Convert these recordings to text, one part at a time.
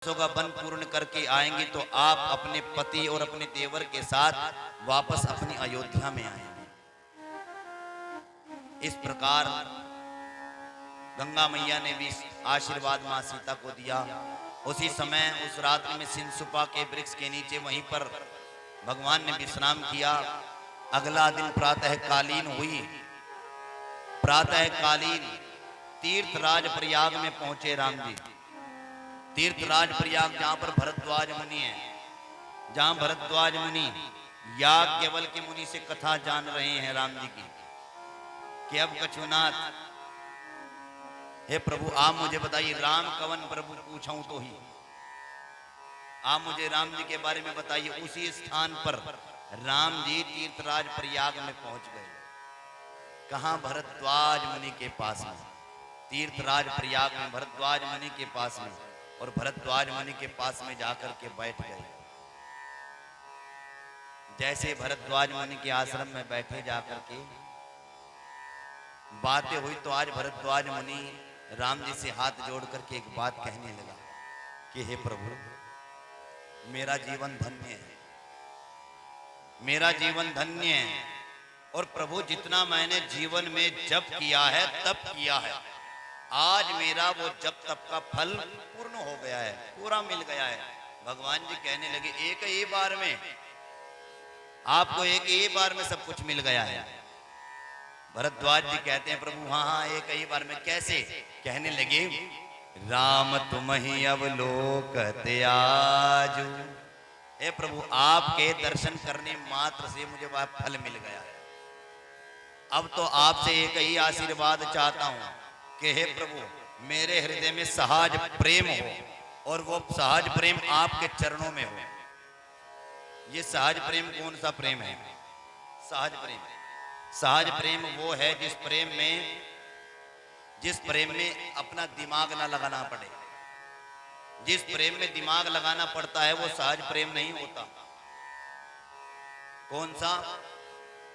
का वन पूर्ण करके आएंगी तो आप अपने पति और अपने देवर के साथ वापस अपनी अयोध्या में आएंगे। इस प्रकार गंगा मैया ने भी आशीर्वाद मां सीता को दिया। उसी समय उस रात्रि में सिंसुपा के वृक्ष के नीचे वहीं पर भगवान ने विश्राम किया। अगला दिन प्रातःकालीन हुई। प्रातःकालीन तीर्थराज प्रयाग में पहुंचे राम जी। तीर्थराज प्रयाग जहां पर भरद्वाज मुनि है, जहां भरद्वाज मुनि याज्ञवल्क्य मुनि से कथा जान रहे हैं राम जी की कि अब कछुनाथ, हे प्रभु आप मुझे बताइए राम कवन प्रभु पूछूं तो ही आप मुझे राम जी के बारे में बताइए। उसी स्थान पर राम जी तीर्थराज प्रयाग में पहुंच गए। कहां? भरद्वाज मुनि के पास में। तीर्थराज प्रयाग में भरद्वाज मुनि के पास में, और भरद्वाज मुनि के पास में जाकर के बैठ गए। जैसे भरद्वाज मुनि के आश्रम में बैठे जाकर के बातें हुई तो आज भरद्वाज मुनि राम जी से हाथ जोड़ करके एक बात कहने लगा कि हे प्रभु, मेरा जीवन धन्य है, मेरा जीवन धन्य है। और प्रभु जितना मैंने जीवन में जप किया है तप किया है, आज मेरा वो जप तप का फल पूर्ण हो गया है, पूरा मिल गया है। भगवान जी कहने लगे एक ही बार में आपको, एक ही बार में सब कुछ मिल गया है। भरद्वाज जी कहते हैं प्रभु हाँ हाँ एक ही बार में। कैसे? कहने लगे राम तुम ही अवलोकते आजू। हे प्रभु आपके दर्शन करने मात्र से मुझे वह फल मिल गया है। अब तो आपसे एक ही आशीर्वाद चाहता हूं कि हे प्रभु मेरे हृदय में सहज प्रेम हो, और वो सहज प्रेम आपके चरणों में हो। ये सहज प्रेम कौन सा प्रेम है? सहज प्रेम। सहज प्रेम वो है जिस प्रेम में अपना दिमाग ना लगाना पड़े। जिस प्रेम में दिमाग लगाना पड़ता है वो सहज प्रेम नहीं होता। कौन सा?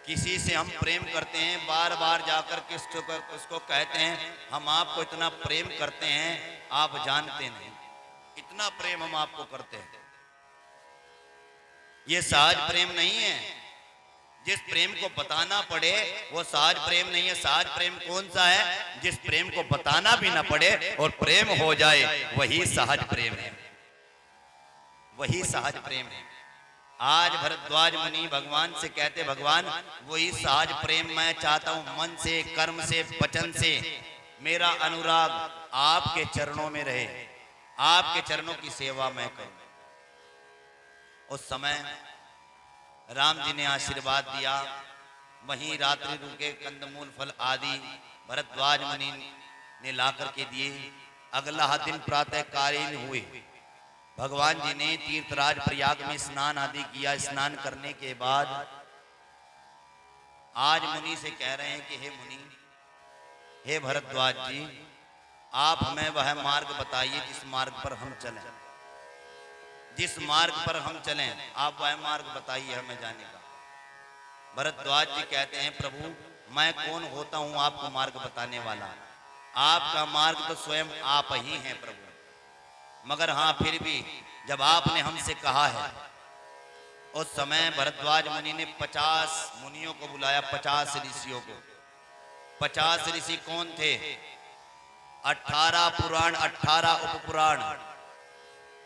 किसी से हम प्रेम करते हैं, बार बार जाकर के उसको कहते हैं हम आपको इतना प्रेम करते हैं, आप जानते नहीं, इतना प्रेम हम आपको करते हैं। ये सहज प्रेम नहीं है। जिस प्रेम को बताना पड़े वो सहज प्रेम नहीं है। सहज प्रेम कौन सा है? जिस प्रेम को बताना भी ना पड़े और प्रेम हो जाए, वही सहज प्रेम है, वही सहज प्रेम है। आज भरद्वाज मुनि भगवान से कहते भगवान वही सहज प्रेम मैं चाहता हूं। मन से, कर्म से, वचन से मेरा अनुराग आपके चरणों में रहे, आपके चरणों की सेवा मैं करूं। उस समय राम जी ने आशीर्वाद दिया। वहीं रात्रि रुके कंदमूल फल आदि भरद्वाज मुनि ने लाकर के दिए। अगला दिन प्रातःकालीन हुए। भगवान जी ने तीर्थराज प्रयाग में स्नान आदि किया। स्नान करने के बाद आज मुनि से कह रहे हैं कि हे मुनि, हे भरद्वाज जी, आप हमें वह मार्ग बताइए जिस मार्ग पर हम चलें। जिस मार्ग पर हम चलें आप वह मार्ग बताइए हमें जाने का। भरद्वाज जी कहते हैं प्रभु मैं कौन होता हूं आपको मार्ग बताने वाला? आपका मार्ग तो स्वयं आप ही हैं प्रभु। मगर हाँ फिर भी जब आपने हमसे कहा है, उस समय भरद्वाज मुनि ने 50 मुनियों को बुलाया, 50 ऋषियों को। 50 ऋषि कौन थे? 18 पुराण, 18 उपपुराण,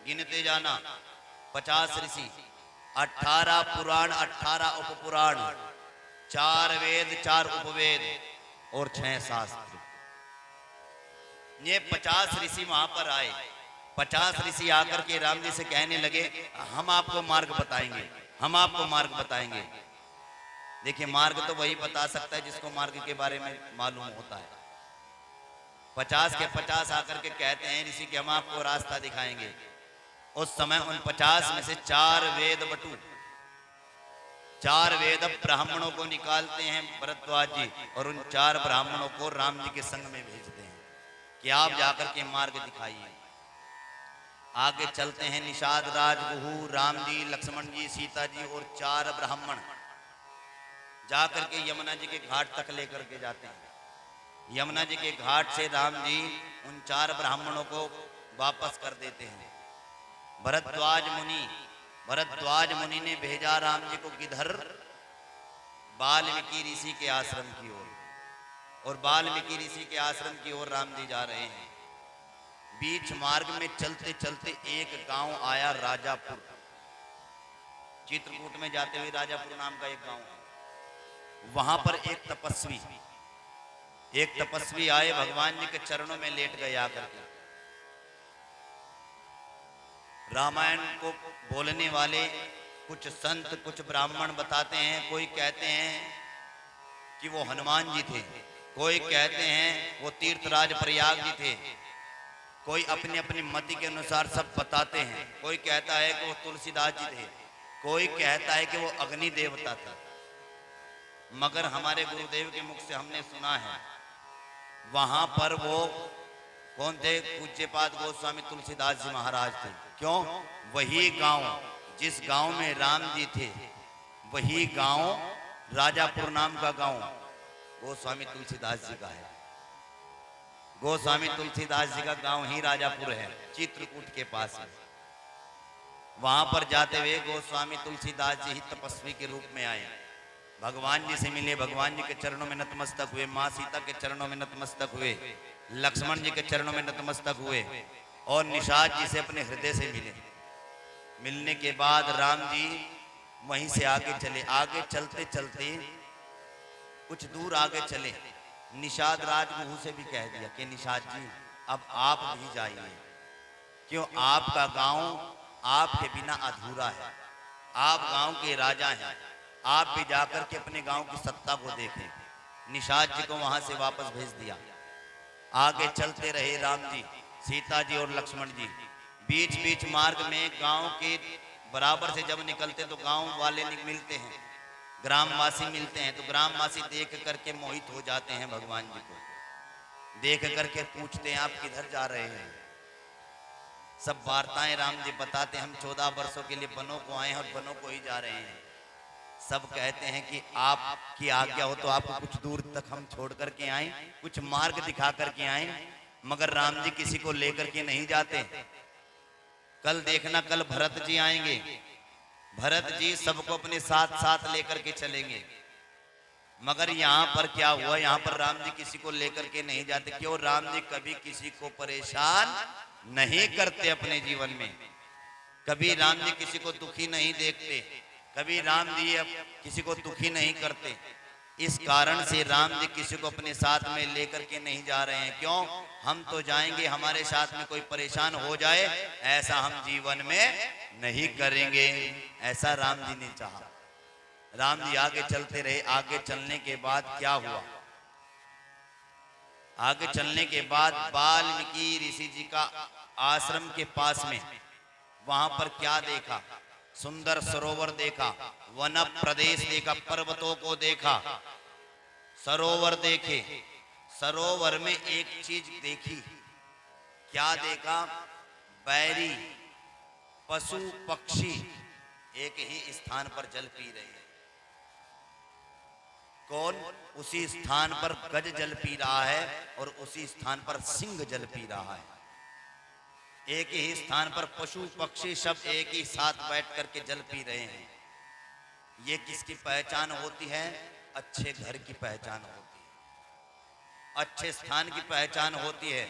गिनते जाना। 50 ऋषि, 18 पुराण, 18 उपपुराण, 4 वेद, 4 उपवेद और 6 शास्त्र। ये 50 ऋषि वहां पर आए। 50 ऋषि आकर के राम जी से कहने लगे हम आपको मार्ग बताएंगे, हम आपको मार्ग बताएंगे। देखिए मार्ग तो वही बता सकता है जिसको मार्ग के बारे में मालूम होता है। 50 के 50 आकर के कहते हैं ऋषि कि हम आपको रास्ता दिखाएंगे। उस समय उन 50 में से 4 वेद बटू, 4 वेद ब्राह्मणों को निकालते हैं भरद्वाज जी, और उन 4 ब्राह्मणों को राम जी के संग में भेजते हैं कि आप जाकर के मार्ग दिखाइए। आगे चलते हैं निषाद राज, गुहू, राम जी, लक्ष्मण जी, सीता जी और 4 ब्राह्मण जाकर के यमुना जी के घाट तक लेकर के जाते हैं। यमुना जी के घाट से राम जी उन 4 ब्राह्मणों को वापस कर देते हैं। भरद्वाज मुनि ने भेजा राम जी को किधर? वाल्मीकि ऋषि के आश्रम की ओर। और वाल्मीकि ऋषि के आश्रम की ओर राम जी जा रहे हैं। बीच मार्ग में चलते चलते एक गांव आया, राजापुर। चित्रकूट में जाते हुए राजापुर नाम का एक गांव है। वहां पर एक तपस्वी आए, भगवान जी के चरणों में लेट गए आकर के। रामायण को बोलने वाले कुछ संत, कुछ ब्राह्मण बताते हैं, कोई कहते हैं कि वो हनुमान जी थे, कोई कहते हैं वो तीर्थराज प्रयाग जी थे, कोई अपनी अपनी मति के अनुसार सब बताते हैं। कोई कहता है कि वो तुलसीदास जी थे, कोई कहता है कि वो अग्नि देवता था। मगर हमारे गुरुदेव के मुख से हमने सुना है वहां पर वो कौन थे? पूज्यपाद गोस्वामी तुलसीदास जी महाराज थे। क्यों? वही गांव, जिस गांव में राम जी थे, वही गांव राजापुर नाम का गांव गोस्वामी तुलसीदास जी का है। गोस्वामी तुलसीदास जी का गांव ही राजापुर है, चित्रकूट के पास है। वहां पर जाते हुए गोस्वामी तुलसीदास जी ही तपस्वी के रूप में आए, भगवान जी से मिले, भगवान जी के चरणों में नतमस्तक हुए, माँ सीता के चरणों में नतमस्तक हुए, लक्ष्मण जी के चरणों में नतमस्तक हुए और निषाद जी से अपने हृदय से मिले। मिलने के बाद राम जी वहीं से आगे चले। आगे चलते चलते कुछ दूर आगे चले, निषाद राजगुरु से भी कह दिया कि निषाद जी अब आप भी जाइए, क्यों? आपका गांव आपके बिना अधूरा है, आप गांव के राजा हैं, आप भी जाकर के अपने गांव की सत्ता को देखें। निषाद जी को वहां से वापस भेज दिया। आगे चलते रहे राम जी, सीता जी और लक्ष्मण जी। बीच बीच मार्ग में गांव के बराबर से जब निकलते तो गांव वाले मिलते हैं, ग्रामवासी मिलते हैं, तो ग्रामवासी देख करके मोहित हो जाते हैं। भगवान जी को देख करके पूछते हैं आप किधर जा रहे हैं? सब वार्ताएं राम जी बताते, हम 14 वर्षों के लिए वनों को आए हैं और वनों को ही जा रहे हैं। सब कहते हैं कि आपकी आज्ञा हो तो आपको कुछ दूर तक हम छोड़ करके आए, कुछ मार्ग दिखा करके आए। मगर राम जी किसी को लेकर के नहीं जाते। कल देखना, कल भरत जी आएंगे, भरत जी सबको अपने साथ साथ लेकर के चलेंगे। मगर यहाँ पर क्या हुआ? यहाँ पर राम जी किसी को लेकर के नहीं जाते। क्यों? राम जी कभी किसी को परेशान नहीं करते अपने जीवन में। कभी राम जी किसी को दुखी नहीं देखते, कभी राम जी किसी को दुखी नहीं करते। इस कारण से राम जी किसी को अपने साथ में लेकर के नहीं जा रहे हैं। क्यों? हम तो जाएंगे, हमारे साथ में कोई परेशान हो जाए ऐसा हम जीवन में नहीं करेंगे, ऐसा राम जी ने चाहा। राम जी आगे चलते रहे। आगे चलने के बाद क्या हुआ? आगे चलने के बाद वाल्मीकि ऋषि जी का आश्रम के पास में वहां पर क्या देखा? सुंदर सरोवर देखा, वन प्रदेश देखा, पर्वतों को देखा, सरोवर देखे। सरोवर में एक चीज देखी। क्या देखा? बैरी पशु पक्षी एक ही स्थान पर जल पी रहे हैं। कौन? उसी स्थान पर गज जल पी रहा है और उसी स्थान पर सिंह जल पी रहा है। एक ही स्थान पर पशु पक्षी सब एक ही साथ बैठ करके जल पी रहे हैं। ये किसकी पहचान होती है? अच्छे घर की पहचान होती है, अच्छे स्थान की पहचान होती है।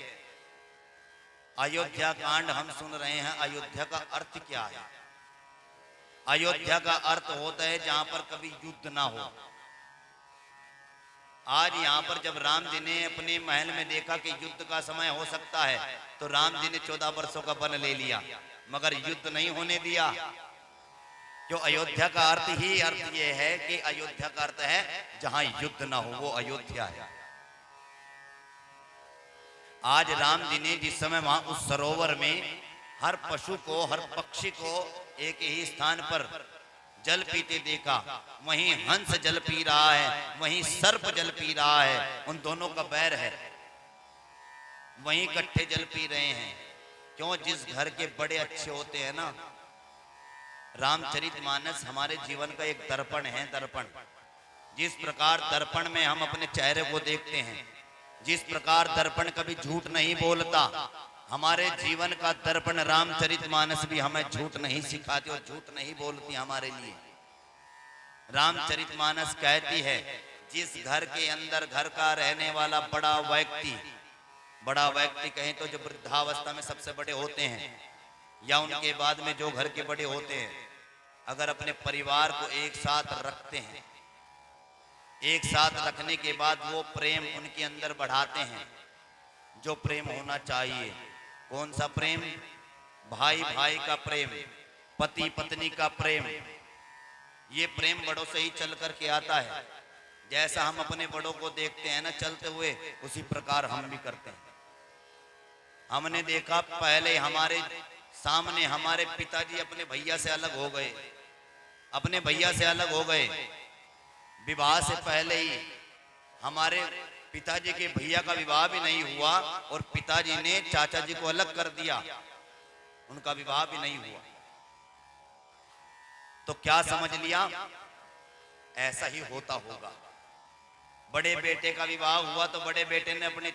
अयोध्या कांड हम सुन रहे हैं। अयोध्या का अर्थ क्या है? अयोध्या का अर्थ होता है जहां पर कभी युद्ध ना हो। आज यहाँ पर जब राम जी ने अपने महल में देखा कि युद्ध का समय हो सकता है, तो राम जी ने 14 वर्षों का वन ले लिया, मगर युद्ध नहीं होने दिया। जो अयोध्या का अर्थ ही अर्थ ये है कि अयोध्या का अर्थ है जहां युद्ध ना हो, वो अयोध्या है। आज राम जी ने जिस समय वहां उस सरोवर में हर पशु को, हर पक्षी को एक ही स्थान पर जल पीते देखा। वहीं हंस जल पी रहा है, वहीं सर्प जल पी रहा है, उन दोनों का बैर है, वहीं इकट्ठे जल पी रहे हैं। क्यों? जिस घर के बड़े अच्छे होते हैं ना, रामचरितमानस हमारे जीवन का एक दर्पण है। दर्पण, जिस प्रकार दर्पण में हम अपने चेहरे को देखते हैं, जिस प्रकार दर्पण कभी झूठ नहीं बोलता, हमारे जीवन का दर्पण रामचरितमानस भी हमें झूठ नहीं सिखाती और झूठ नहीं बोलती हमारे लिए। रामचरितमानस कहती है जिस घर के अंदर घर का रहने वाला बड़ा व्यक्ति कहें तो जो वृद्धावस्था में सबसे बड़े होते हैं या उनके बाद में जो घर के बड़े होते हैं, अगर अपने परिवार को एक साथ रखते हैं, एक साथ रखने के बाद वो प्रेम उनके अंदर बढ़ाते हैं जो प्रेम होना चाहिए। कौन सा प्रेम? भाई भाई का प्रेम, पति पत्नी का प्रेम। ये प्रेम बड़ों से ही चल कर के आता है। जैसा हम अपने बड़ों को देखते हैं ना चलते हुए, उसी प्रकार हम भी करते हैं। हमने देखा पहले हमारे सामने हमारे पिताजी अपने भैया से अलग हो गए, अपने भैया से अलग हो गए। विवाह से पहले ही हमारे पिताजी के भैया का विवाह भी नहीं हुआ और पिताजी ने चाचा जी को अलग कर दिया, उनका विवाह भी नहीं हुआ। तो क्या समझ लिया? ऐसा ही होता होगा। बड़े बेटे का विवाह हुआ तो बड़े बेटे ने अपने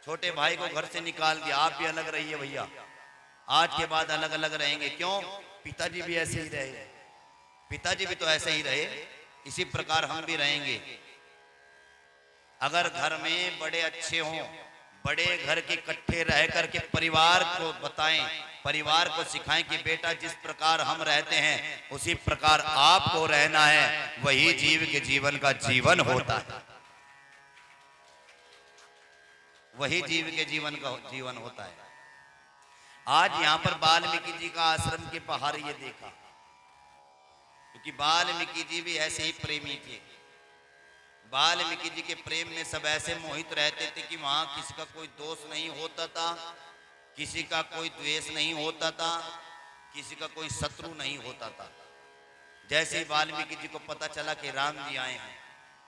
छोटे भाई को घर से निकाल दिया, आप भी अलग रहिए भैया, आज के बाद अलग अलग रहेंगे। क्यों? पिताजी भी ऐसे ही रहे, पिताजी भी तो ऐसे ही रहे, इसी प्रकार हम भी रहेंगे। अगर घर में बड़े अच्छे हों, बड़े घर के इकट्ठे रह करके परिवार को बताएं, परिवार को सिखाएं कि बेटा जिस प्रकार हम रहते हैं उसी प्रकार आपको रहना है, वही जीव के जीवन का जीवन होता है, वही जीव के जीवन का जीवन होता है। आज यहाँ पर वाल्मीकि जी का आश्रम के बाहर ये देखा, क्योंकि वाल्मीकि जी भी ऐसे ही प्रेमी थे। वाल्मीकि जी के प्रेम में सब ऐसे मोहित रहते थे कि वहां किसी का कोई दोष नहीं होता था, किसी का कोई द्वेष नहीं होता था, किसी का कोई शत्रु नहीं होता था। जैसे ही वाल्मीकि जी को पता चला कि राम जी आए हैं,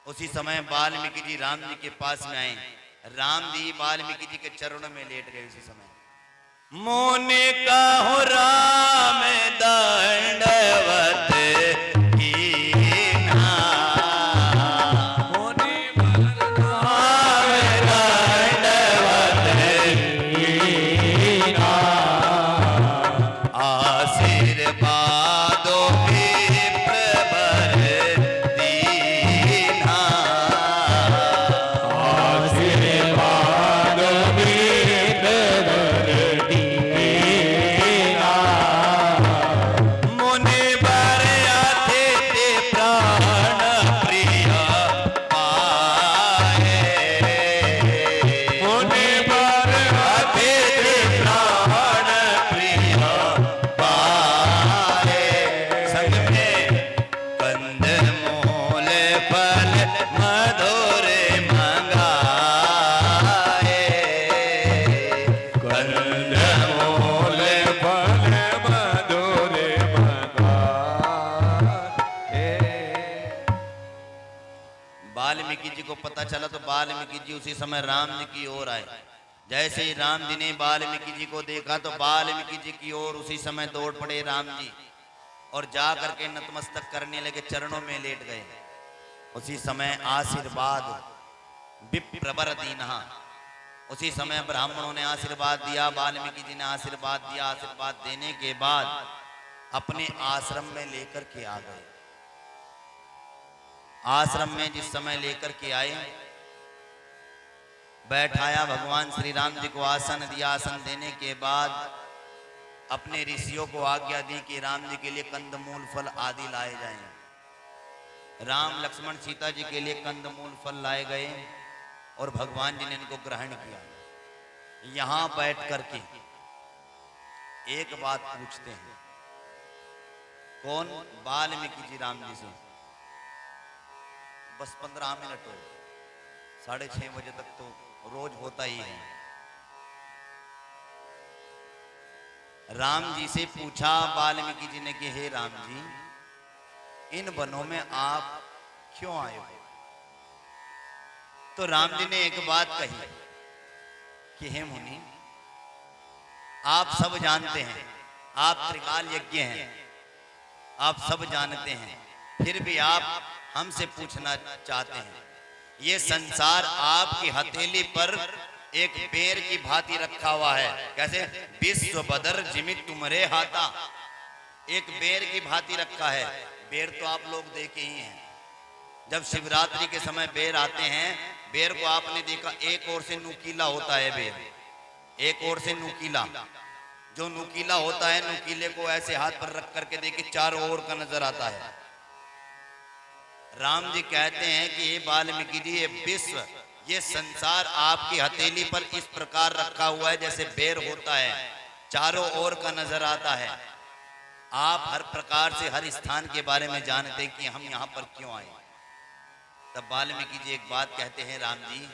उसी समय वाल्मीकि जी राम जी के पास में आए। राम जी वाल्मीकि जी के चरणों में लेट गए। उसी समय मोने कहो राम दंडवत वाल्मीकि जी उसी समय राम जी की ओर आए। जैसे ही राम जी ने वाल्मीकि जी को देखा तो वाल्मीकि जी की ओर उसी समय दौड़ पड़े राम जी और जा करके नतमस्तक करने लगे, चरणों में लेट गए। उसी समय आशीर्वाद विप्रवर दीना, उसी समय ब्राह्मणों ने आशीर्वाद दिया, वाल्मीकि जी ने आशीर्वाद दिया। आशीर्वाद देने के बाद अपने आश्रम में लेकर के आ गए। आश्रम में जिस समय लेकर के आए, बैठाया भगवान श्री राम जी को, आसन दिया। आसन देने के बाद अपने ऋषियों को आज्ञा दी कि राम जी के लिए कंदमूल फल आदि लाए जाएं। राम लक्ष्मण सीता जी के लिए कंदमूल फल लाए गए और भगवान जी ने इनको ग्रहण किया। यहां बैठ करके एक बात पूछते हैं, कौन? वाल्मीकि जी राम जी से। बस 15 मिनट हो, 6:30 बजे तक तो रोज होता ही है। राम जी से पूछा वाल्मीकि जी ने कि हे राम जी, इन वनों में आप क्यों आए हो? तो राम जी ने एक बात कही कि हे मुनि, आप सब जानते हैं, आप त्रिकाल यज्ञ हैं, आप सब जानते हैं, फिर भी आप हमसे पूछना चाहते हैं। ये संसार आपकी हथेली पर एक बेर की भांति रखा हुआ है। कैसे? विश्व बदर जिमि तुमरे हाथा, एक बेर की भांति रखा है। बेर तो आप लोग देखे ही हैं, जब शिवरात्रि के समय बेर आते हैं, बेर को आपने देखा एक ओर से नुकीला होता है बेर, एक ओर से नुकीला। जो नुकीला होता है, नुकीले को ऐसे हाथ पर रख करके देखिए, चारों ओर का नजर आता है। राम जी कहते हैं कि ये वाल्मीकि जी, ये विश्व, ये संसार आपकी हथेली पर इस प्रकार रखा हुआ है जैसे बेर होता है, चारों ओर का नजर आता है। आप हर प्रकार से हर स्थान के बारे में जानते कि हम यहाँ पर क्यों आए। तब वाल्मीकि जी एक बात कहते हैं, राम जी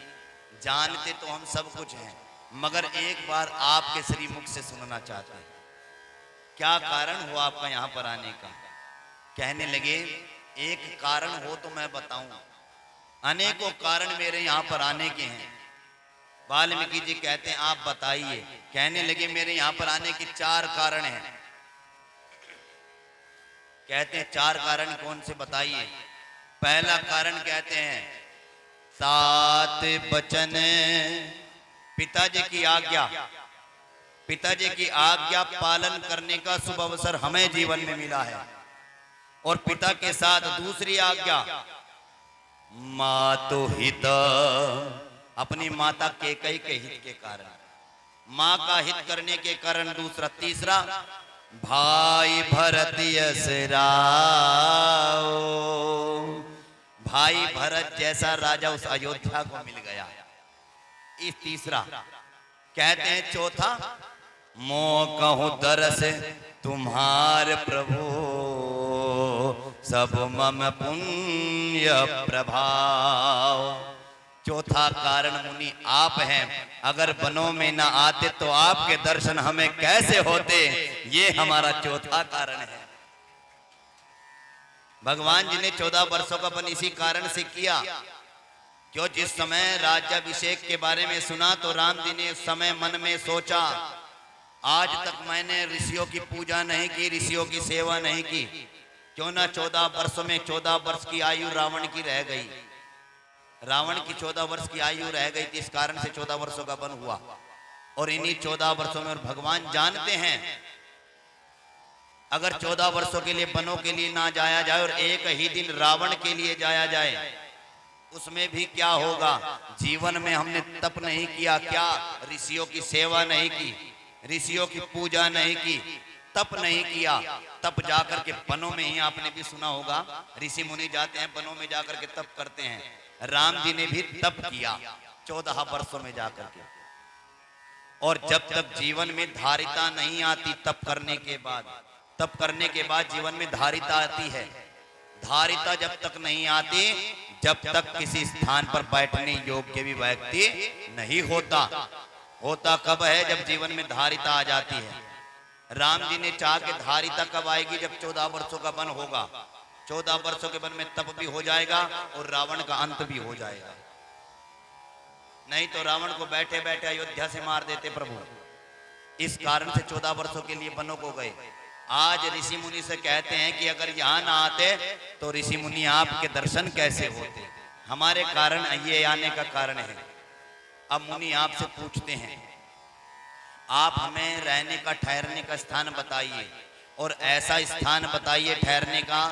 जानते तो हम सब कुछ हैं, मगर एक बार आपके श्रीमुख से सुनना चाहते हैं, क्या कारण हुआ आपका यहाँ पर आने का। कहने लगे, एक कारण हो तो मैं बताऊं, अनेकों कारण मेरे यहाँ पर आने के हैं। वाल्मीकि जी कहते हैं, आप बताइए। कहने लगे, मेरे यहाँ पर आने के 4 कारण हैं। कहते हैं 4 कारण कौन से बताइए। पहला कारण कहते हैं, 7 वचन पिताजी की आज्ञा, पिताजी की आज्ञा पालन करने का शुभ अवसर हमें जीवन में मिला है। और पिता के साथ दूसरी आज्ञा, मातु हित, अपनी माता कैकेयी के हित के कारण, माँ का हित करने के कारण दूसरा। तीसरा, भाई भरत यस राव, भाई भरत जैसा राजा उस अयोध्या को मिल गया। इस तीसरा। कहते हैं चौथा, मोह कहूं दरस तुम्हार प्रभु, सब मम पुण्य प्रभाव। चौथा कारण मुनि आप हैं, अगर वनों में ना आते तो आपके दर्शन हमें कैसे होते, ये हमारा चौथा कारण है। भगवान जी ने 14 वर्षों का वन इसी कारण से किया, क्यों जिस समय राज्याभिषेक के बारे में सुना तो राम जी ने उस समय मन में सोचा, आज तक मैंने ऋषियों की पूजा नहीं की, ऋषियों की सेवा नहीं की, क्यों ना 14 वर्षों में 14 वर्ष की आयु रावण की रह गई। रावण की 14 वर्ष की आयु रह गई थी, इस कारण से 14 वर्षों का वन हुआ। और इन्हीं 14 वर्षों में, और भगवान जानते हैं अगर 14 वर्षों के लिए वनों के लिए ना जाया जाए और एक ही दिन रावण के लिए जाया जाए, उसमें भी क्या होगा। जीवन में हमने तप नहीं किया, क्या ऋषियों की सेवा नहीं की, ऋषियों की पूजा नहीं की, तप नहीं किया, तप जाकर के वनों में ही, आपने भी सुना होगा ऋषि मुनि जाते हैं वनों में जाकर के तप करते हैं। राम जी ने भी तप किया 14 वर्षों में जाकर के। और जब तक जीवन में धारिता नहीं आती, तप करने के बाद, तप करने के बाद जीवन में धारिता आती है। धारिता जब तक नहीं आती, जब तक किसी स्थान पर बैठने योग्य भी व्यक्ति नहीं होता। होता कब है, जब जीवन में धारिता आ जाती है। राम जी ने चाहा कि धारिता कब आएगी, जब 14 वर्षों का वन होगा। 14 वर्षों के वन में तप भी हो जाएगा और रावण का अंत भी हो जाएगा। नहीं तो रावण को बैठे बैठे अयोध्या से मार देते प्रभु। इस कारण से 14 वर्षों के लिए वनों को गए। आज ऋषि मुनि से कहते हैं कि अगर यहाँ ना आते तो ऋषि मुनि आपके दर्शन कैसे होते। हमारे कारण ये आने का कारण है। अब मुनि आपसे पूछते हैं, आप हमें रहने का, ठहरने का स्थान बताइए, और ऐसा स्थान बताइए ठहरने का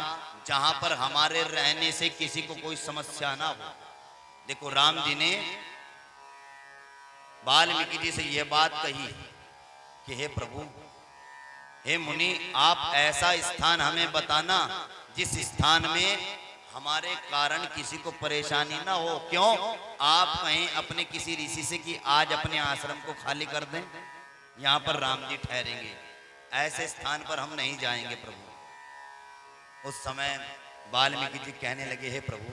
जहां पर हमारे रहने से किसी को कोई समस्या ना हो। देखो राम जी ने वाल्मीकि जी से यह बात कही कि हे प्रभु, हे मुनि, आप ऐसा स्थान हमें बताना जिस स्थान में हमारे कारण किसी को परेशानी ना हो। क्यों? आप कहीं अपने किसी ऋषि से कि आज अपने आश्रम को खाली कर दें, यहाँ पर राम जी ठहरेंगे, ऐसे स्थान पर हम नहीं जाएंगे प्रभु। उस समय वाल्मीकि जी कहने लगे, हे प्रभु,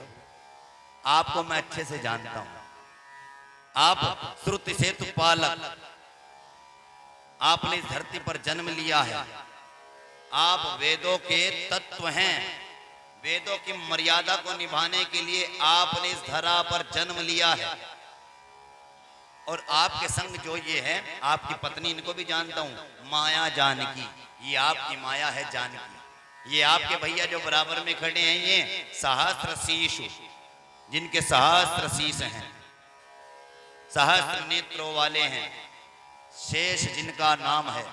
आपको मैं अच्छे से जानता हूं, आप श्रुति सेतु पालक, आपने इस धरती पर जन्म लिया है, आप वेदों के तत्व हैं, वेदों की मर्यादा को निभाने के लिए आपने इस धरा पर जन्म लिया है। और आपके संग जो ये है, आपकी पत्नी, इनको भी जानता हूं, माया जानकी, ये आपकी माया है जानकी। ये आपके भैया जो बराबर में खड़े हैं, ये सहस्त्र शीश, जिनके सहस्त्र शीश हैं। सहस्त्र नेत्रों वाले हैं, शेष जिनका नाम है,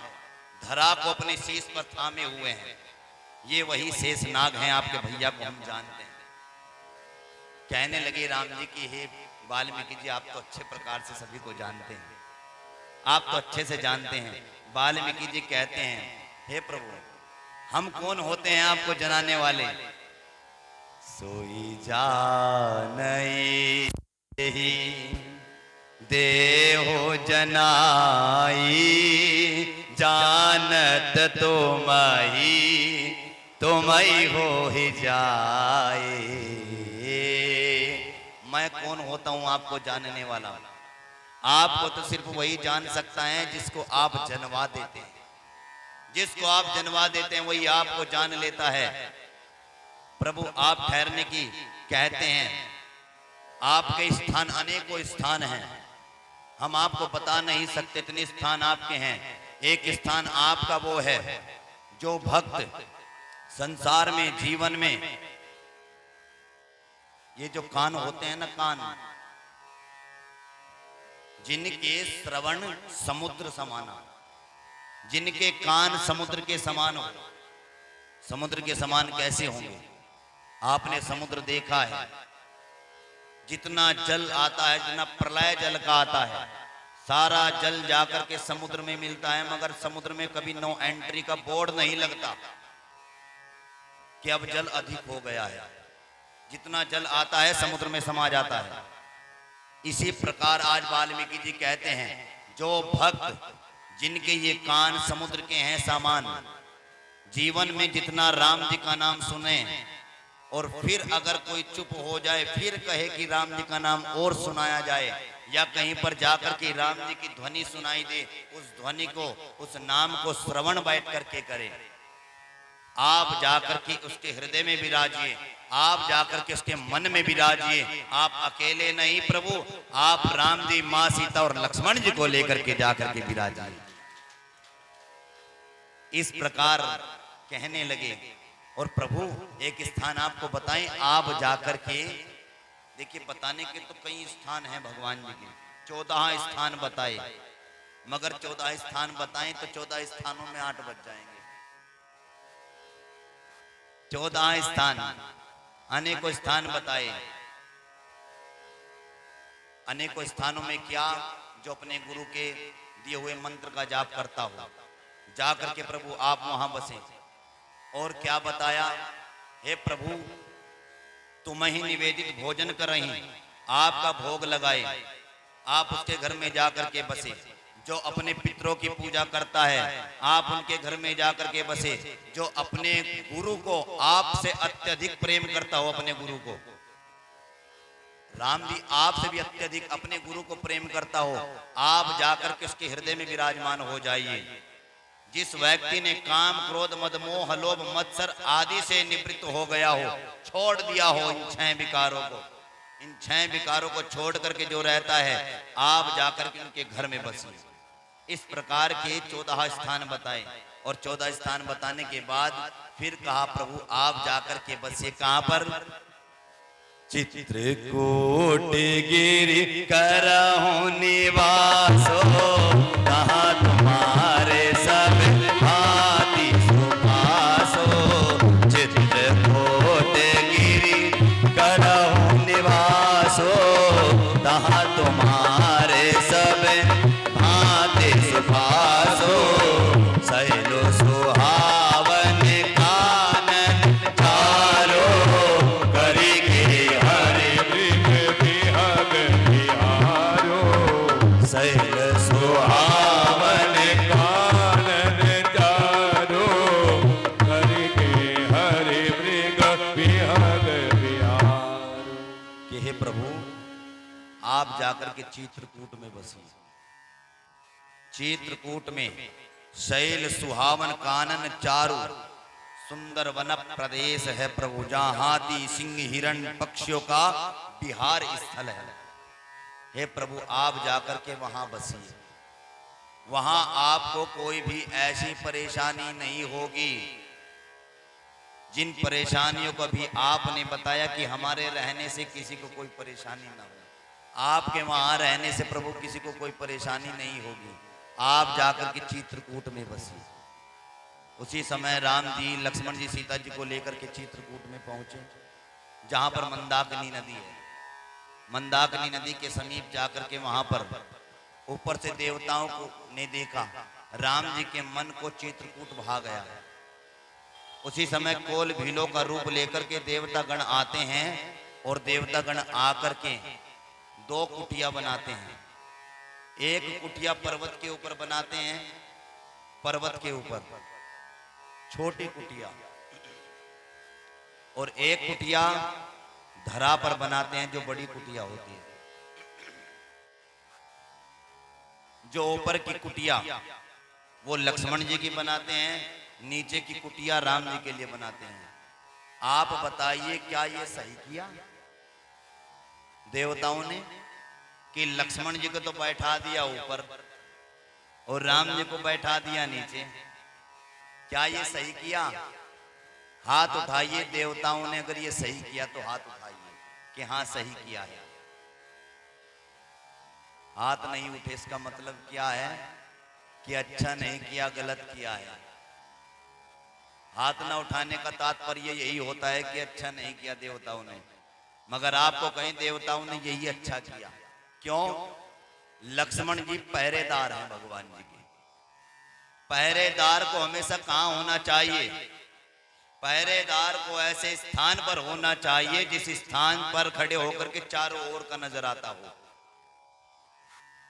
धरा को अपने शीश पर थामे हुए हैं, ये वही शेष नाग हैं, आपके भैया को हम जानते हैं। कहने लगे राम जी की, हे वाल्मीकि जी, आप तो अच्छे प्रकार से सभी को जानते हैं, आप तो अच्छे से जानते हैं। वाल्मीकि जी कहते हैं, हे प्रभु, हम कौन होते हैं आपको जनाने वाले? सोई जानई देहो जनाई, जानत तुमई हो ही जाए। मैं कौन होता हूं आपको जानने वाला? आपको तो सिर्फ वही जान सकता है जिसको आप जनवा देते हैं। जिसको आप जनवा देते हैं वही आपको जान लेता है। प्रभु, आप ठहरने की कहते हैं, आपके स्थान अनेकों स्थान हैं, हम आपको बता नहीं सकते, इतने स्थान आपके हैं। एक स्थान आपका वो है जो भक्त संसार में, जीवन में, ये जो कान होते हैं ना, कान, जिनके श्रवण समुद्र समाना, जिनके कान समुद्र के समान हो। समुद्र के समान कैसे होंगे? आपने समुद्र देखा है, जितना जल आता है, जितना प्रलय जल का आता है, सारा जल जाकर के समुद्र में मिलता है, मगर समुद्र में कभी नो एंट्री का बोर्ड नहीं लगता कि अब जल अधिक हो गया है। जितना जल आता है समुद्र में समा जाता है। इसी प्रकार आज वाल्मीकि जी कहते हैं, जो भक्त जिनके ये कान समुद्र के हैं सामान, जीवन में जितना राम जी का नाम सुने और फिर अगर कोई चुप हो जाए, फिर कहे कि राम जी का नाम और सुनाया जाए, या कहीं पर जाकर के राम जी की ध्वनि सुनाई दे, उस ध्वनि को, उस नाम को श्रवण बैठ करके करे। आप जाकर के उसके हृदय में विराजिए, आप जाकर के उसके मन में विराजिए। आप अकेले नहीं प्रभु, आप राम जी, मां सीता और लक्ष्मण जी को लेकर के जाकर के विराजिए। इस प्रकार कहने लगे। और प्रभु एक स्थान आपको बताएं, आप जाकर के देखिए, बताने के तो कई स्थान हैं भगवान जी के, 14 स्थान बताए, मगर 14 स्थान बताएं तो 14 स्थानों में 8 बज जाएंगे। 14 स्थान, अनेकों स्थान बताए। अनेकों स्थानों में क्या? जो अपने गुरु के दिए हुए मंत्र का जाप करता हो, जाकर के प्रभु आप वहां बसे। और क्या बताया? हे प्रभु, तुम ही निवेदित भोजन कर रही, आपका भोग लगाए, आप उसके घर में जाकर के बसे। जो अपने पितरों की पूजा करता है, आप उनके घर में जाकर के बसे। जो अपने गुरु को आपसे अत्यधिक प्रेम करता हो, अपने गुरु को, राम जी आपसे भी अत्यधिक अपने गुरु को प्रेम करता हो, आप जाकर के उसके हृदय में विराजमान हो जाइए। जिस व्यक्ति ने काम, क्रोध, मद, मोह, लोभ, मत्सर आदि से निवृत्त हो गया हो, छोड़ दिया हो इन 6 विकारों को, इन 6 विकारों को छोड़ करके जो रहता है, आप जाकर के उनके घर में बसिए। इस प्रकार के 14 स्थान बताए। और 14 स्थान बताने के बाद फिर कहा, प्रभु आप जाकर के बसिए। कहां पर? चित्रकूट गिरि करहु निवासो, कहाँ तुम्हारे सब भांति सुभासो। चित्रकूट गिरि करहु निवासो, कहाँ तुम्हारे सब भांति सुभासो। सैलो सुहावन कानन चारो, करी के हरि वृक्ष बिहग बिहारो। सैल सुहावन कानन चारो, करी के हरि वृक्ष बिहग बिहारो। कि हे प्रभु, आप जाकर के चित्रकूट में बसिए। चित्रकूट में शैल सुहावन कानन चारु, सुंदर वन प्रदेश है प्रभु, जहां हाथी, सिंह, हिरण, पक्षियों का विहार स्थल है। हे प्रभु आप जाकर के वहां बसिए। वहां आपको कोई भी ऐसी परेशानी नहीं होगी जिन परेशानियों को भी आपने बताया कि हमारे रहने से किसी को कोई परेशानी ना हो। आपके वहां रहने से प्रभु किसी को कोई परेशानी नहीं होगी। आप जाकर के चित्रकूट में बसी। उसी समय राम जी, लक्ष्मण जी सीता जी को लेकर के चित्रकूट में पहुंचे, जहां पर मंदाकिनी नदी है। मंदाकिनी नदी के समीप जाकर के वहां पर ऊपर से देवताओं को ने देखा, राम जी के मन को चित्रकूट भा गया। उसी समय कोल भीलों का रूप लेकर के देवता गण आते हैं और देवता गण आकर के दो कुटिया बनाते हैं। एक कुटिया पर्वत के ऊपर बनाते हैं, पर्वत के ऊपर छोटी कुटिया, और एक कुटिया धरा पर बनाते हैं जो बड़ी कुटिया होती है। जो ऊपर की कुटिया वो लक्ष्मण जी की बनाते हैं, नीचे की कुटिया राम जी के लिए बनाते हैं। आप बताइए क्या ये सही किया देवताओं ने कि लक्ष्मण जी को तो बैठा दिया ऊपर और राम जी को बैठा दिया नीचे? क्या ये सही किया? हाथ उठाइए देवताओं ने अगर ये सही किया तो हाथ उठाइए कि हाँ सही किया है। हाथ नहीं उठे इसका मतलब क्या है कि अच्छा नहीं किया, गलत किया है। हाथ ना उठाने का तात्पर्य यही होता है कि अच्छा नहीं किया देवताओं ने, मगर आपको कहीं देवताओं ने यही अच्छा किया। क्यों? लक्ष्मण जी पहरेदार हैं भगवान जी के। पहरेदार को हमेशा कहां होना चाहिए? पहरेदार को ऐसे स्थान पर होना चाहिए जिस स्थान पर खड़े होकर के चारों ओर का नजर आता हो।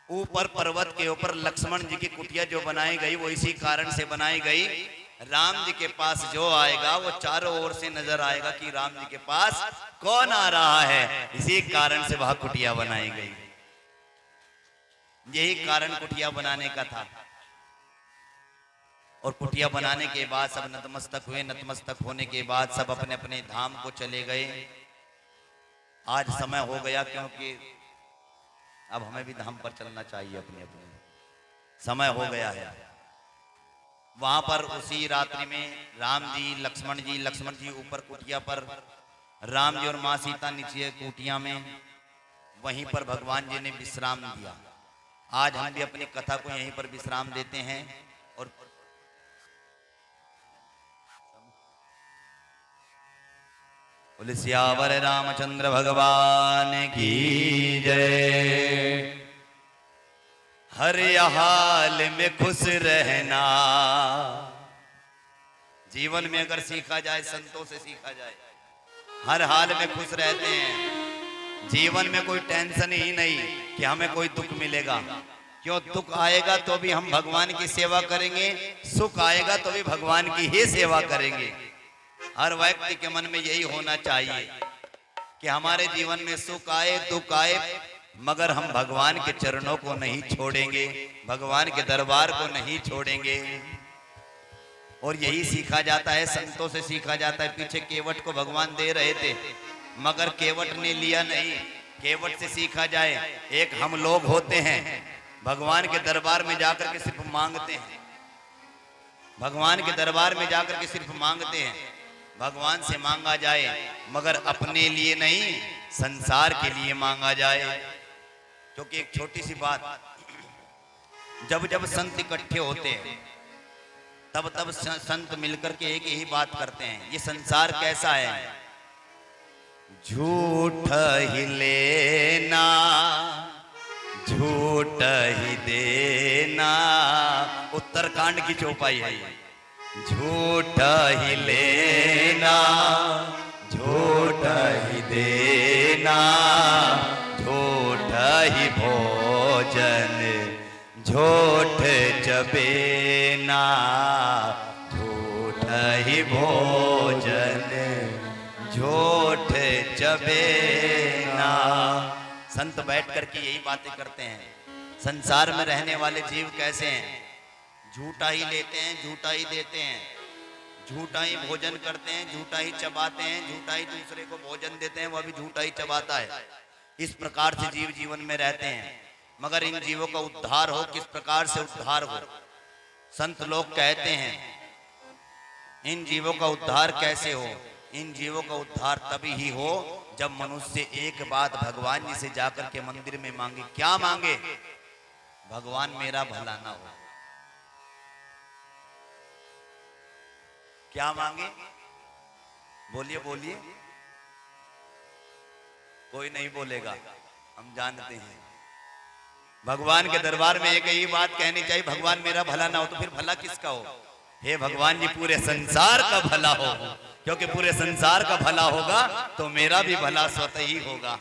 ऊपर पर्वत के ऊपर लक्ष्मण जी की कुटिया जो बनाई गई वो इसी कारण से बनाई गई, राम जी के पास जो आएगा वो चारों ओर से नजर आएगा कि राम जी के पास कौन आ रहा है। इसी कारण से वह कुटिया बनाई गई। यही कारण कुटिया बनाने का था। और कुटिया बनाने के बाद सब नतमस्तक हुए। नतमस्तक होने के बाद सब अपने अपने धाम को चले गए। आज समय हो गया क्योंकि अब हमें भी धाम पर चलना चाहिए, अपने अपने समय हो गया है। वहां पर उसी रात्रि में राम जी, लक्ष्मण जी ऊपर कुटिया पर, राम जी और मां सीता नीचे कुटिया में, वहीं पर भगवान जी ने विश्राम दिया। आज हम भी अपनी कथा को यहीं पर विश्राम देते हैं। और बोले सियावर रामचंद्र भगवान की जय। हर हाल में खुश रहना जीवन में अगर सीखा जाए, संतों से सीखा जाए, हर हाल में खुश रहते हैं। जीवन में कोई टेंशन ही नहीं कि हमें कोई दुख मिलेगा। क्यों? दुख आएगा तो भी हम भगवान की सेवा करेंगे, सुख आएगा तो भी भगवान की ही सेवा करेंगे। हर व्यक्ति के मन में यही होना चाहिए कि हमारे जीवन में सुख आए, दुख आए, मगर हम भगवान के चरणों को नहीं छोड़ेंगे, भगवान के दरबार को नहीं छोड़ेंगे। और यही सीखा जाता है, संतों से सीखा जाता है। पीछे केवट को भगवान दे रहे थे मगर केवट ने लिया नहीं। केवट से सीखा जाए। एक हम लोग होते हैं भगवान के दरबार में जाकर के सिर्फ मांगते हैं, भगवान के दरबार में जाकर के सिर्फ मांगते हैं। भगवान से मांगा जाए मगर अपने लिए नहीं, संसार के लिए मांगा जाए। क्योंकि एक छोटी सी बात, जब जब संत इकट्ठे होते हैं तब तब संत मिलकर के एक यही बात करते हैं, ये संसार कैसा है? झूठ ही लेना, झूठ ही देना। उत्तरकांड की चौपाई है ये। झूठ ही लेना, झूठ ही देना, झूठ ही भोजन, झूठ चबेना, झूठ ही भोजन, झूठ चबेना। संत बैठ करके यही बातें करते हैं। संसार में रहने वाले जीव कैसे हैं? झूठा ही लेते हैं, झूठा ही देते हैं, झूठा ही भोजन करते हैं, झूठा ही चबाते हैं, झूठा ही दूसरे को भोजन देते हैं, वह भी झूठा ही चबाता है। इस प्रकार से जीव जीवन में रहते हैं। मगर इन जीवों का उद्धार हो, किस प्रकार से उद्धार हो? संत लोग कहते हैं इन जीवों का उद्धार कैसे हो? इन जीवों का उद्धार तभी ही हो जब मनुष्य एक बात भगवान जी से जाकर के मंदिर में मांगे, क्या मांगे? भगवान मेरा भला ना हो। क्या मांगे? बोलिए बोलिए। कोई नहीं बोलेगा, हम जानते हैं। भगवान के दरबार में एक ही बात कहनी चाहिए, भगवान मेरा भला ना हो। तो फिर भला किसका हो? हे भगवान जी पूरे संसार का भला हो, क्योंकि पूरे संसार का भला होगा तो मेरा भी भला स्वतः ही होगा।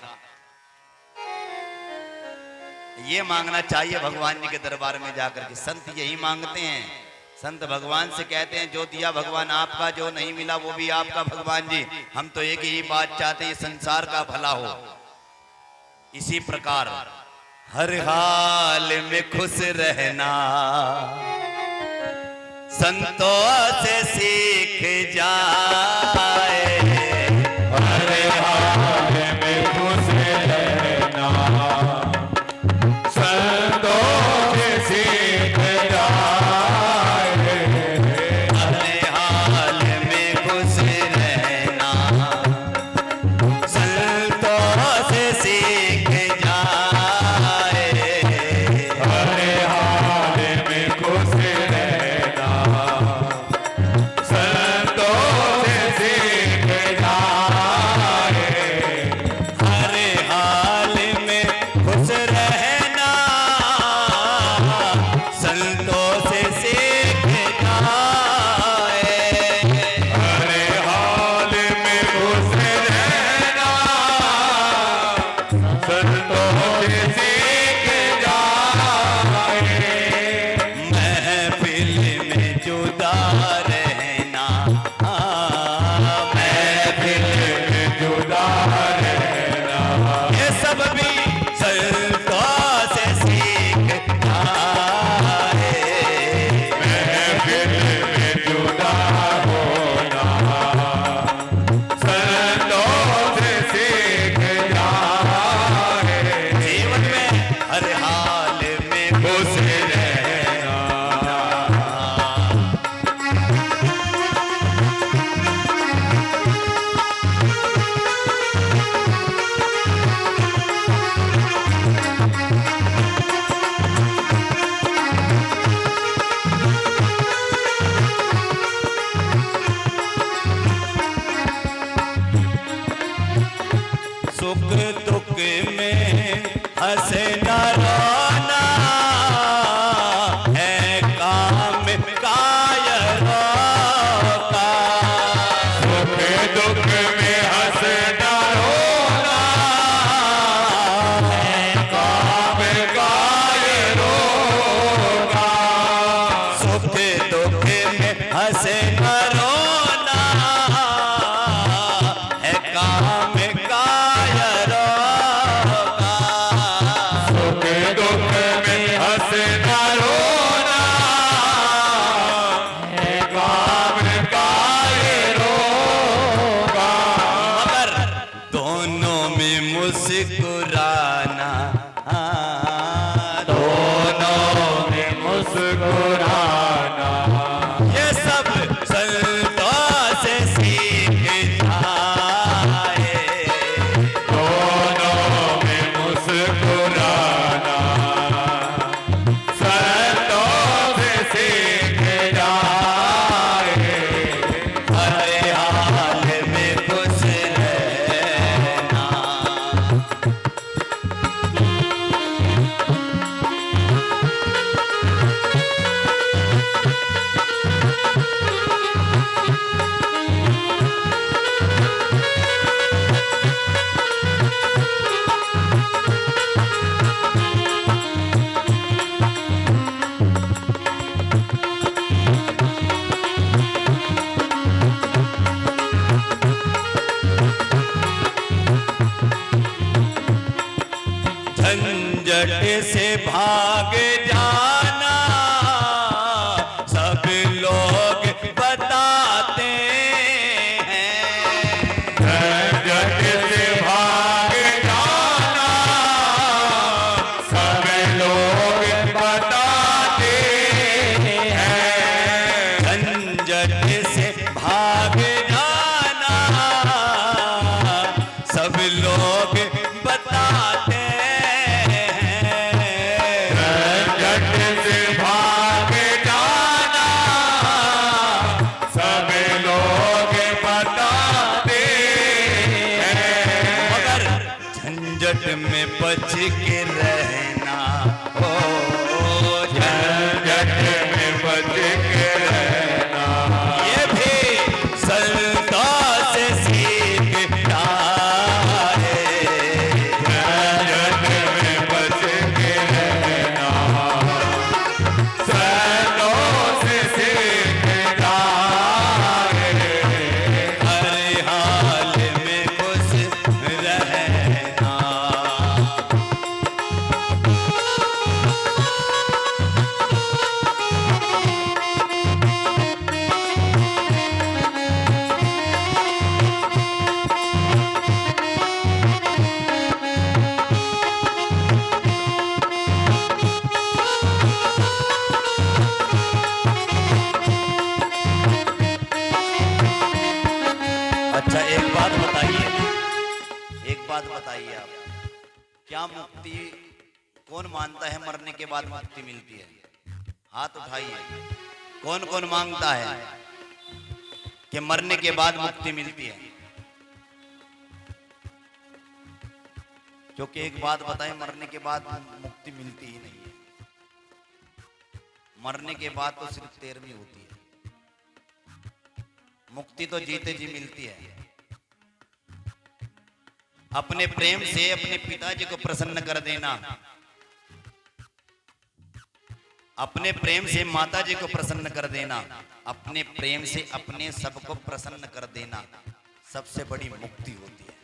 ये मांगना चाहिए भगवान जी के दरबार में जाकर के। संत यही मांगते हैं। संत भगवान से कहते हैं, जो दिया भगवान आपका, जो नहीं मिला वो भी आपका भगवान जी। हम तो एक ही बात चाहते हैं, संसार का भला हो। इसी प्रकार हर हाल में खुश रहना संतों से सीख जाए। हर हाल में खुश रहना संतों से सीख जाए। हर हाल में खुश रहना संतों से सीख जाए। हर हाल में खुश रहना संतों से सीख जाए। हर हाल में खुश रहना संतों से सीख जाए। हर हाल में खुश रहना संतों से सीख जाए। महफिल में जुदा रहना, महफिल में जुदा रहना ये सब भी संतों से सीख जाए। महफिल में जुदा होना संतों से सीख जाए। जीवन में हर हाल में खुश रहना। सुख दुख में हंसना रोना है काम कायरों का। सुख दुख में हंसना रोना है काम कायरों का। सुख दुख में हंसना रोना है काम कायरों का। सुख दुख में हंसना रोना है काम कायरों का। मगर दोनों में मुस्कुराना, दोनों में मुस्कुराना ये सब संतों से सीख जाए। दोनों में मुस्कुराना संतों से सीख जाए। हर हाल में खुश रहना। झंझट से भाग जाना सब लोग बताते हैं। झंझट से भाग जाना सब लोग बताते हैं। झंझट से भाग जाना सब बच के रहना, ओ झंझट में बच के रहना, ये भी संतों से सीखना है। झंझट में बच के रहना, संतों से सीखना है। हर हाल में खुश रहना। अच्छा एक बात बताइए आप, क्या मुक्ति कौन मानता है मरने के बाद मुक्ति मिलती है? हाथ उठाइए। कौन कौन मांगता है कि मरने के बाद मुक्ति मिलती है? क्योंकि एक बात बताएं, मरने के बाद मुक्ति मिलती ही नहीं है। मरने के बाद तो सिर्फ 13वीं होती है। मुक्ति तो जीते जी मिलती है। अपने प्रेम से अपने पिताजी को प्रसन्न कर देना, अपने प्रेम से माताजी को प्रसन्न कर देना, अपने प्रेम से अपने सबको प्रसन्न कर देना सबसे बड़ी मुक्ति होती है।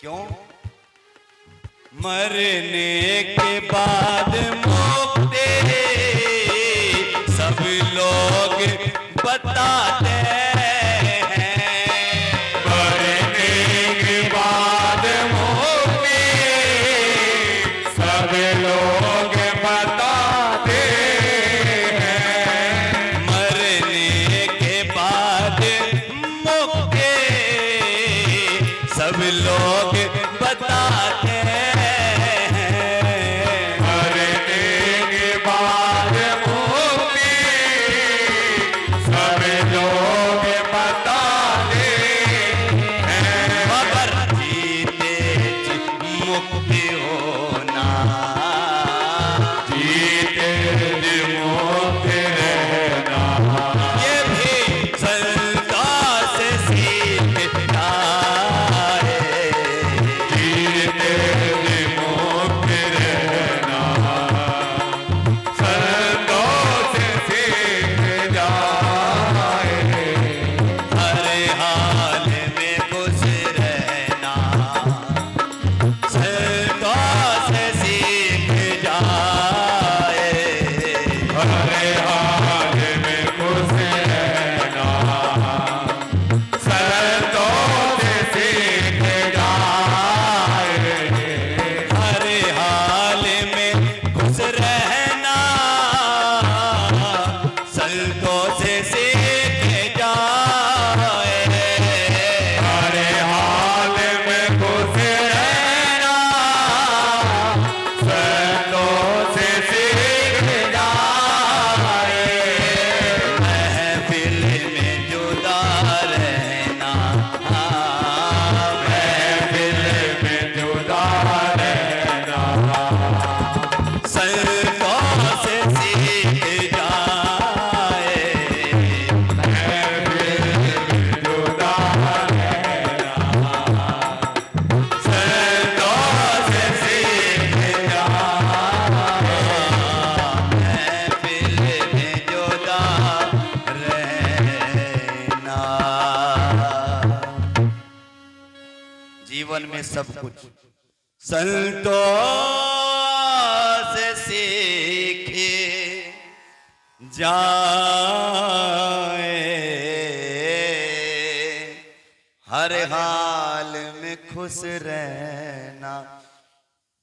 क्यों? मरने के बाद मुक्ति सब लोग बताते हैं। मरने के बाद मुक्ति सब लोग बताते हैं। मरने के बाद मुक्ति सब लोग बताते हैं। मरने के बाद मुक्ति सब लोग बताते हैं। मगर जीते जी मुक्ति होना, जीते जी मुक्त रहना, ये भी संतों से सीखना है। जीते जी मुक्त रहना, संतों से सीख जाए। हर हाल में खुश रहना, संतों से सीख जाए। हर हाल में खुश रहना, संतों से सीख जाए। हर हाल में खुश रहना, संतों से सीख जाए। हर हाल में खुश रहना, संतों से सीख जाए। महफिल में जुदा रहना, महफिल में जुदा रहना, संतों से सीख जाए। महफिल में जुदा रहना, संतों से सीख जाए। महफिल में जुदा रहना। जीवन में सब कुछ संतों से सीखे जाए। हर हाल में खुश रहना।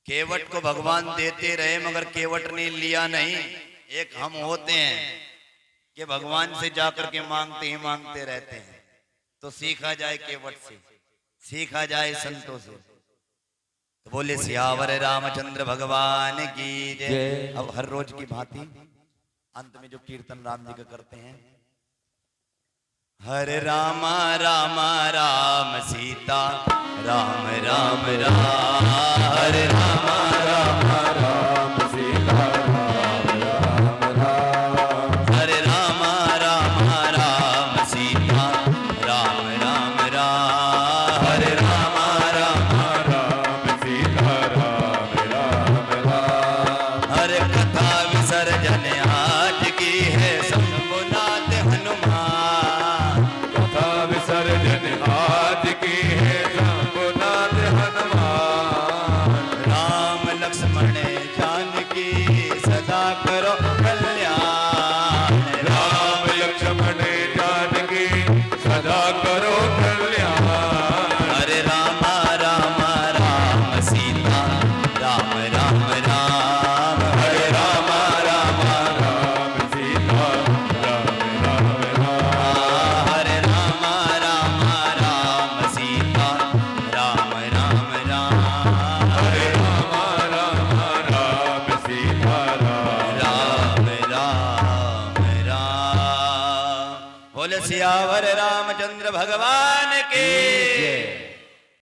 केवट को भगवान देते रहे मगर केवट ने लिया नहीं। एक हम होते हैं कि भगवान से जाकर के मांगते ही मांगते रहते हैं। तो सीखा जाए केवट से, सीखा जाए संतों से। तो बोले सियावर रामचंद्र भगवान की जय। अब हर रोज की भांति अंत में जो कीर्तन राम जी का करते हैं, हरे रामा रामा राम सीता राम राम राम, हरे राम राम राम सीता राम राम राम हरे राम राम राम सीता राम राम राम हरे राम राम राम सीता राम राम राम हरे कथा विसर्जन आज की है शंभुनाथ हनुमान कथा विसर्जन आज की है शंभुनाथ हनुमान राम लक्ष्मण जानकी सदा करो कल्याण राम लक्ष्मण जानकी सदा करो कल्याण हरे राम राम राम सीता राम राम राम हरे राम राम राम सीता राम राम राम हरे राम राम राम सीता राम राम राम हरे राम राम राम सीता राम राम राम राम बोले सियावर रामचंद्र भगवान की